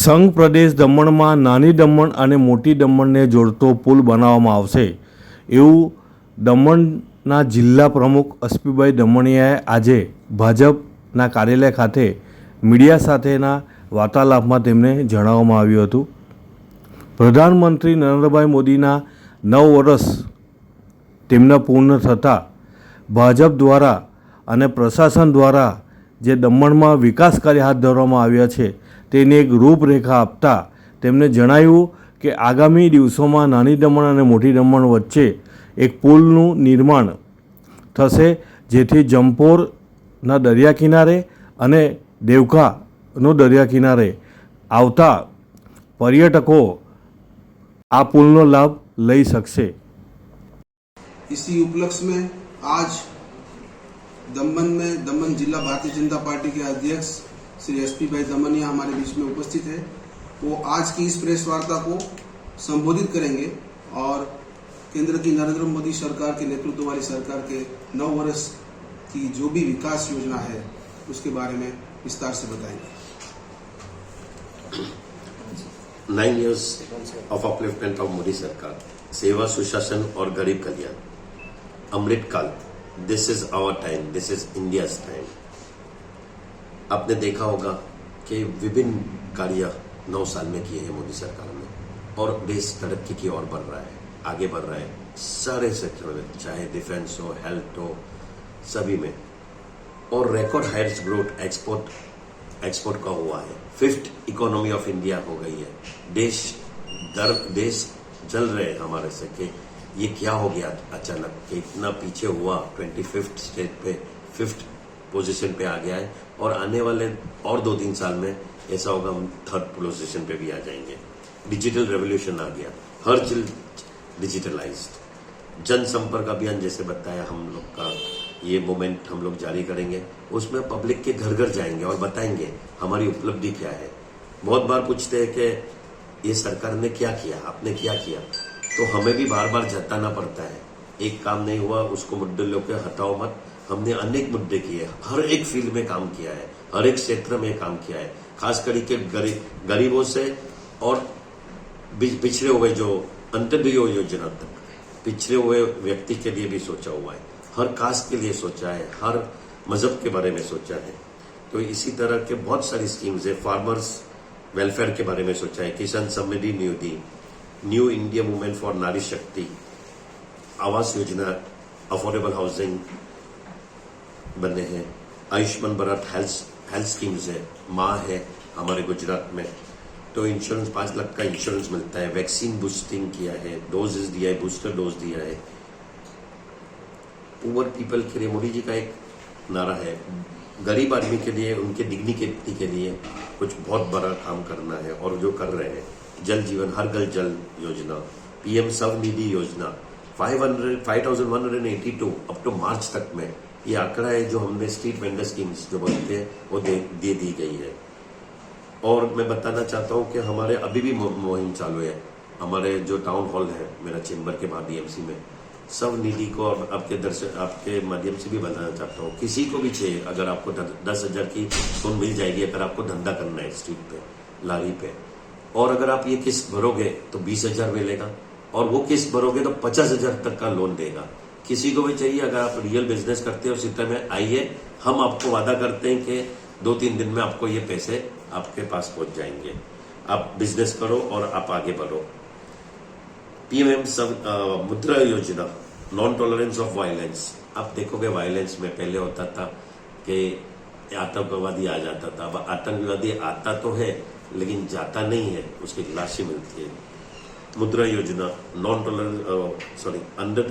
સંઘ પ્રદેશ દમણમાં નાની દમણ અને મોટી દમણને જોડતો પુલ બનાવવામાં આવશે એવું દમણના જિલ્લા પ્રમુખ અસ્પીભાઈ દમણિયાએ આજે ભાજપના કાર્યાલય ખાતે મીડિયા સાથેના વાર્તાલાપમાં તેમને જણાવવામાં આવ્યું હતું। પ્રધાનમંત્રી નરેન્દ્રભાઈ મોદીના 9 વર્ષ તેમના પૂર્ણ થતાં ભાજપ દ્વારા અને પ્રશાસન દ્વારા જે દમણમાં વિકાસ કાર્ય હાથ ધરવામાં આવ્યા છે તેની એક રૂપરેખા આપતા તેમણે જણાવ્યું કે આગામી દિવસોમાં નાની દમણ અને મોટી દમણ વચ્ચે એક પુલનું નિર્માણ થશે જેથી જંપોરના દરિયા કિનારે અને દેવકાનો દરિયા કિનારે આવતા पर्यटकों आ पुलનો લાભ લઈ શકશે। इसी उपलक्ष्य में आज दमन में दमन जिला भारतीय जनता पार्टी के अध्यक्ष श्री एसपी भाई दमनिया हमारे बीच में उपस्थित है। वो आज की इस प्रेस वार्ता को संबोधित करेंगे और केंद्र की नरेंद्र मोदी सरकार के नेतृत्व वाली सरकार के 9 वर्ष की जो भी विकास योजना है उसके बारे में विस्तार से बताएंगे। 9 years of upliftment of Modi Sarkar, सेवा सुशासन और गरीब कल्याण, अमृत काल, this is our time, this is India's time. आपने देखा होगा कि विभिन्न कार्य 9 साल में किए हैं मोदी सरकार ने और देश तरक्की की ओर बढ़ रहा है, आगे बढ़ रहा है सारे सेक्टर में, चाहे डिफेंस हो, हेल्थ हो, सभी में। और रिकॉर्ड हाइस्ट ग्रोथ एक्सपोर्ट का हुआ है। 5th इकोनॉमी ऑफ इंडिया हो गई है। देश जल रहे हैं हमारे से कि ये क्या हो गया अचानक कि इतना पीछे हुआ, 25th स्टेज पे 5th पोजीशन पे आ गया है और आने वाले और 2-3 साल में ऐसा होगा हम 3rd पोजीशन पे भी आ जाएंगे। डिजिटल रेवोल्यूशन आ गया, हर चीज डिजिटलाइज्ड। जनसंपर्क अभियान जैसे बताया हम लोग का ये मोमेंट हम लोग जारी करेंगे, उसमें पब्लिक के घर घर जाएंगे और बताएंगे हमारी उपलब्धि क्या है। बहुत बार पूछते हैं कि ये सरकार ने क्या किया, आपने क्या किया, तो हमें भी बार बार जताना पड़ता है। एक काम नहीं हुआ उसको मुद्दे लोग हटाओ मत, हमने अनेक मुद्दे किए, हर एक फील्ड में काम किया है, हर एक क्षेत्र में काम किया है, खास करके गरीबों से और पिछड़े हुए जो अंत्योदय योजना तक पिछड़े हुए व्यक्ति के लिए भी सोचा हुआ है, हर कास्ट के लिए सोचा है, हर मजहब के बारे में सोचा है। तो इसी तरह के बहुत सारी स्कीम्स है। फार्मर्स वेलफेयर के बारे में सोचा है, किसान समृद्धि निधि, न्यू इंडिया मूवमेंट फॉर नारी शक्ति, आवास योजना, अफोर्डेबल हाउसिंग बने हैं, आयुष्मान भारत हेल्थ स्कीम्स है, माँ है हमारे गुजरात में, तो इंश्योरेंस 5 लाख का इंश्योरेंस मिलता है, वैक्सीन बूस्टिंग किया है, डोजेस दिया है, बूस्टर डोज दिया है। पुअर पीपल के लिए मोदी जी का एक नारा है, गरीब आदमी के लिए, उनके डिग्निटी के लिए कुछ बहुत बड़ा काम करना है और जो कर रहे हैं। जल जीवन हर घर जल योजना, पीएम स्वनिधि योजना 5,182 अप टू मार्च तक में ये आंकड़ा है जो हमने स्ट्रीट वेंडर स्कीम्स जो बोलते हैं वो दे दी गई है। और मैं बताना चाहता हूँ कि हमारे अभी भी मुहिम चालू है। हमारे जो टाउन हॉल है मेरा चेंबर के बाद डीएमसी में सब निधि को आपके माध्यम से भी बताना चाहता हूँ, किसी को भी चाहिए अगर आपको 10,000 की लोन मिल जाएगी अगर आपको धंधा करना है स्ट्रीट पे, लारी पे। और अगर आप ये किस्त भरोगे तो 20,000 मिलेगा और वो किस्त भरोगे तो 50,000 तक का लोन देगा। किसी को भी चाहिए अगर आप रियल बिजनेस करते हो सीता में आइए, हम आपको वादा करते हैं कि 2-3 दिन में आपको ये पैसे आपके पास पहुंच जाएंगे। आप बिजनेस करो और आप आगे बढ़ो। पीएम मुद्रा योजना, नॉन टॉलरेंस ऑफ वायलेंस। आप देखोगे वायलेंस में पहले होता था कि आतंकवादी आ जाता था, अब आतंकवादी आता तो है लेकिन जाता नहीं है, उसकी लाशें मिलती है। मुद्रा योजना, non tolerance under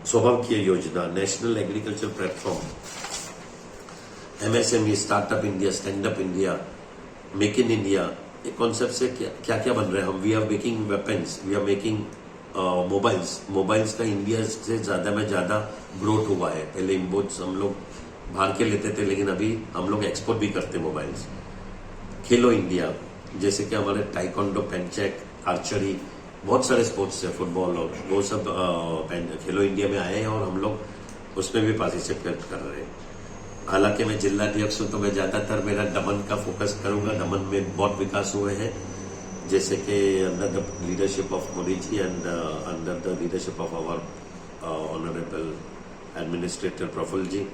Saubhagya Yojana, national agriculture platform, MSME, startup India, stand up India, make in India, ये कॉन्सेप्ट से क्या क्या बन रहे हैं हम। We are making weapons, we are making mobiles का इंडिया से ज्यादा में ज्यादा ग्रोथ हुआ है। पहले इम्पोर्ट्स हम लोग बाहर के लेते थे लेकिन अभी हम लोग एक्सपोर्ट भी करते मोबाइल्स। खेलो इंडिया जैसे कि हमारे टाइकोंडो, पेंचेक, आर्चरी, बहुत सारे स्पोर्ट्स है, फुटबॉल और वो सब खेलो इंडिया में आए हैं और हम लोग उसमें भी पार्टिसिपेट कर रहे हैं। हालांकि मैं जिलाध्यक्ष हूं तो मैं ज्यादातर मेरा दमन का फोकस करूंगा। दमन में बहुत विकास हुए हैं, जैसे कि under the leadership of Modi ji and under the leadership of our honourable administrator Praful ji.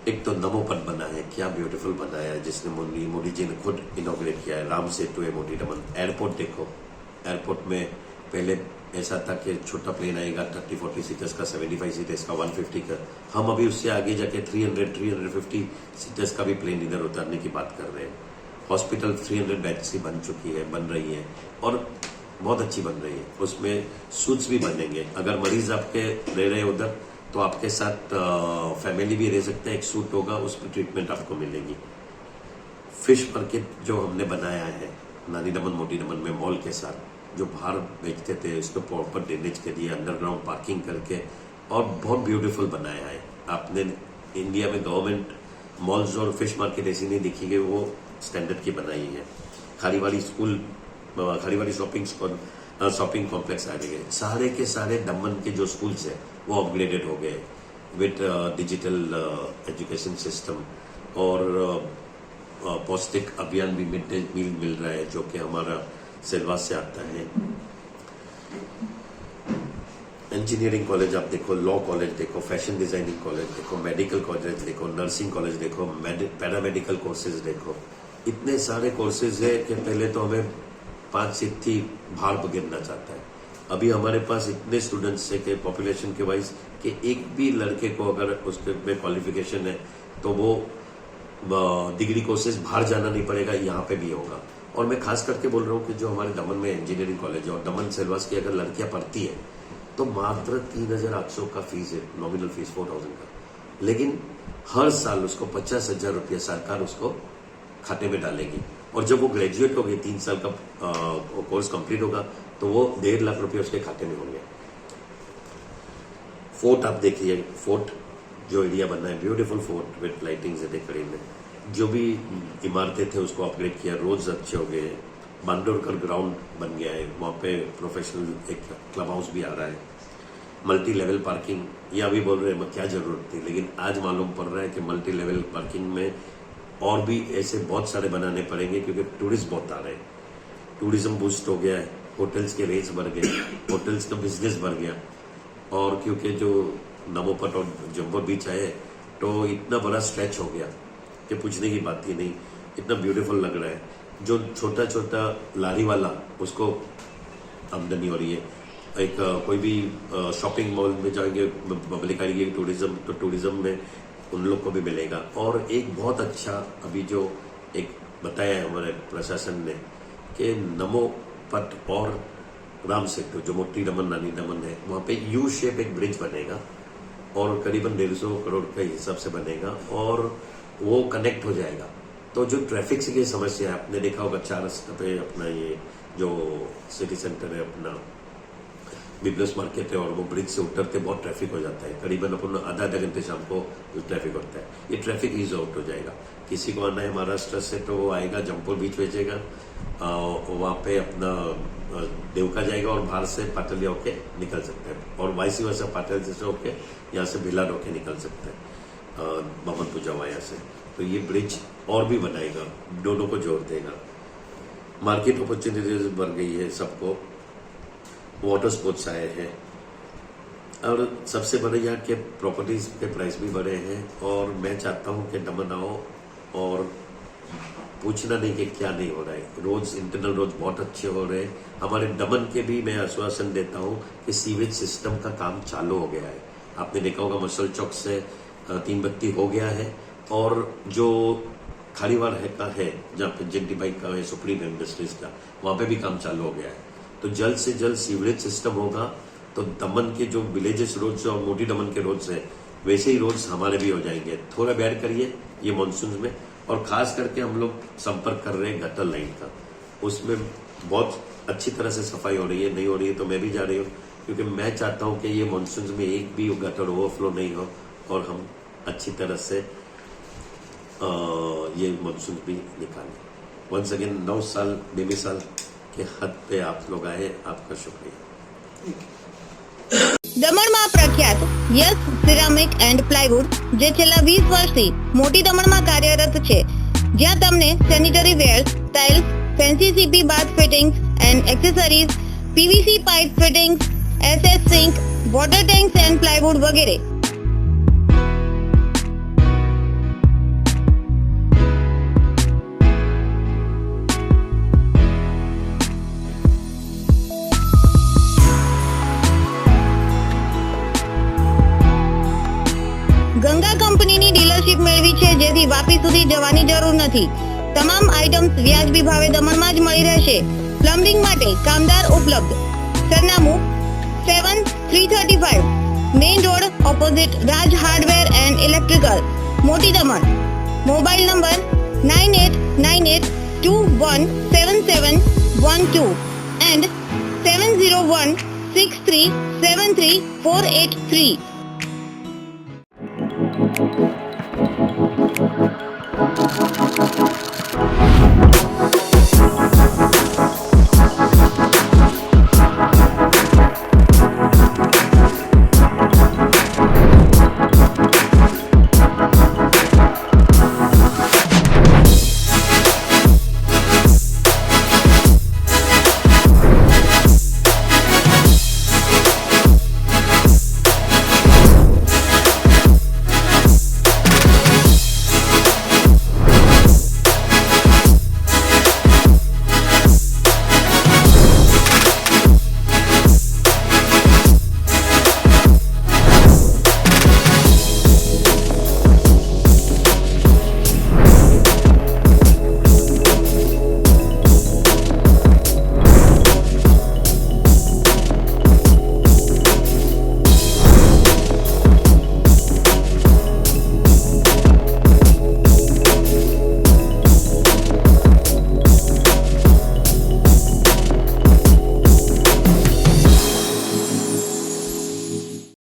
एक तो नमो पथ बना है, क्या ब्यूटीफुल बनाया है, जिसने मोदी जी ने खुद इनॉग्रेट किया है। राम सेतु है मोटी दमन। एयरपोर्ट देखो, एयरपोर्ट में पहले ऐसा था कि छोटा प्लेन आएगा 30-40 सीटर्स का, 75 सीटर्स का, 150 का। हम अभी उससे आगे जाके 300-350 सीटर्स का भी प्लेन इधर उतारने की बात कर रहे हैं। हॉस्पिटल 300 बेड्स की बन चुकी है, बन रही है और बहुत अच्छी बन रही है। उसमें सूट्स भी बनेंगे। अगर मरीज आपके रह रहे उधर तो आपके साथ फैमिली भी रह सकते हैं। एक सूट होगा, उस पर ट्रीटमेंट आपको मिलेगी। फिश मार्केट जो हमने बनाया है नानी दमन मोटी दमन में मॉल के साथ, जो बाहर बेचते थे उसको प्रॉपर ड्रेनेज के दिए, अंडरग्राउंड पार्किंग करके, और बहुत ब्यूटीफुल बनाया है। आपने इंडिया में गवर्नमेंट मॉल्स और फिश मार्केट ऐसी नहीं दिखी कि वो स्टैंडर्ड की बनाई है। खारीवाड़ी स्कूल, खारीवाड़ी शॉपिंग कॉम्प्लेक्स आ गए। सारे के सारे दमन के जो स्कूल्स है वो अपग्रेडेड हो गए विद डिजिटल एजुकेशन सिस्टम, और पौष्टिक अभियान भी मिड डे मील मिल रहा है, जो कि हमारा सेलवास से आता है। इंजीनियरिंग कॉलेज आप देखो, लॉ कॉलेज देखो, फैशन डिजाइनिंग कॉलेज देखो, मेडिकल कॉलेज देखो, नर्सिंग कॉलेज देखो, पैरामेडिकल कोर्सेज देखो। इतने सारे कोर्सेज है कि पहले तो हमें 5 सीट थी, भाड़ गिरना चाहता है। अभी हमारे पास इतने स्टूडेंट्स है कि पॉपुलेशन के वाइज कि एक भी लड़के को अगर उसके में क्वालिफिकेशन है तो वो डिग्री कोर्सेज बाहर जाना नहीं पड़ेगा, यहाँ पे भी होगा। और मैं खास करके बोल रहा हूँ कि जो हमारे दमन में इंजीनियरिंग कॉलेज है और दमन सेलवास की अगर लड़कियां पढ़ती है तो मात्र 3,800 का फीस है, नॉमिनल फीस 4,000 का, लेकिन हर साल उसको 50,000 रुपया सरकार उसको खाते में डालेगी। और जब वो ग्रेजुएट हो गई, 3 साल का कोर्स कंप्लीट होगा, तो वो 1.5 लाख रुपये उसके खाते में होंगे। फोर्ट आप देखिए, फोर्ट जो एरिया बना है, ब्यूटीफुल फोर्ट विद लाइटिंग से करीब में। जो भी इमारतें थे उसको अपग्रेड किया, रोड्स अच्छे हो गए। बांडोरकर ग्राउंड बन गया है, वहाँ पे प्रोफेशनल एक क्लब हाउस भी आ रहा है। मल्टी लेवल पार्किंग, ये अभी बोल रहे हैं क्या जरूरत थी, लेकिन आज मालूम पड़ रहा है कि मल्टी लेवल पार्किंग में और भी ऐसे बहुत सारे बनाने पड़ेंगे, क्योंकि टूरिस्ट बहुत आ रहे हैं। टूरिज्म बूस्ट हो गया है, होटल्स के रेट्स बढ़ गए, होटल्स का बिजनेस बढ़ गया। और क्योंकि जो नमोपट और जम्बो बीच आए तो इतना बड़ा स्ट्रेच हो गया कि पूछने की बात ही नहीं, इतना ब्यूटीफुल लग रहा है। जो छोटा छोटा लारी वाला, उसको आमदनी हो रही है। एक कोई भी शॉपिंग मॉल में जाएंगे, पब्लिक आएगी टूरिज्म, तो टूरिज्म में उन लोग को भी मिलेगा। और एक बहुत अच्छा अभी जो एक बताया है हमारे प्रशासन ने कि नमो पथ और राम सेतु जो मोटी दमन नानी दमन है, वहाँ पे यू शेप एक ब्रिज बनेगा और करीबन 150 करोड़ के हिसाब से बनेगा और वो कनेक्ट हो जाएगा। तो जो ट्रैफिक की समस्या है, आपने देखा होगा 4 रास्ते पे अपना ये जो सिटी सेंटर है, अपना बिजनेस मार्केट है, और वो ब्रिज से उतरते बहुत ट्रैफिक हो जाता है। करीबन अपन आधा घंटे शाम को ट्रैफिक होता है। ये ट्रैफिक ईज आउट हो जाएगा। किसी को आना है महाराष्ट्र से तो वो आएगा, जमपुर बीच भेजेगा, वहाँ पे अपना देवका जाएगा और बाहर से पाटलिया होके निकल सकते हैं, और वाइसी वर्षा पाटल से होके यहाँ से भिलाड होके निकल सकते हैं बमन पूजा वाया से। तो ये ब्रिज और भी बनाएगा, दोनों को जोड़ देगा। मार्केट अपॉर्चुनिटीज बढ़ गई है सबको, वाटर स्पोर्ट्स आए हैं, और सबसे बड़े यहाँ के प्रॉपर्टीज के प्राइस भी बढ़े हैं। और मैं चाहता हूँ कि दमन आओ और पूछना नहीं कि क्या नहीं हो रहा है। रोड्स, इंटरनल रोड्स बहुत अच्छे हो रहे हैं। हमारे दमन के भी मैं आश्वासन देता हूँ कि सीवेज सिस्टम का काम चालू हो गया है। आपने देखा होगा मसल चौक से 3 बत्ती हो गया है, और जो खारीवाड़ है जहाँ पे जेटी बाइक का है, सुप्रीम इंडस्ट्रीज का, वहाँ पे भी काम चालू हो गया है। तो जल्द से जल्द सीवरेज सिस्टम होगा तो दमन के जो विलेजेस रोड्स और मोटी दमन के रोड्स है, वैसे ही रोड्स हमारे भी हो जाएंगे। थोड़ा बैड करिए ये मानसून में, और खास करके हम लोग संपर्क कर रहे हैं गटर लाइन का, उसमें बहुत अच्छी तरह से सफाई हो रही है। नहीं हो रही है तो मैं भी जा रही हूँ, क्योंकि मैं चाहता हूँ कि ये मानसून में एक भी गटर ओवरफ्लो नहीं हो और हम अच्छी तरह से ये मानसून भी निकालें। वंस अगेन 9 साल बेमिसाल के हद पे आप लोग आए, आपका शुक्रिया। દમણમાં પ્રખ્યાત યસ સિરામિક એન્ડ પ્લાયવુડ જે છેલ્લા 20 વર્ષથી મોટી દમણમાં કાર્યરત છે, જ્યાં તમને sanitary wares, tiles, fancy CP bath fittings and accessories, PVC pipe fittings, SS sink, water tanks and plywood વગેરે. ગંગા કંપનીની ડીલરશીપ મેળવી છે, જેથી વાપી સુધી જવાની જરૂર નથી. તમામ આઇટમ્સ વ્યાજબી ભાવે દમણમાં જ મળી રહેશે. પ્લમ્બિંગ માટે કામદાર ઉપલબ્ધ. સરનામું 7335 main road opposite Raj hardware and electrical, મોટી દમણ. Mobile number 9898217712 and 7016373483.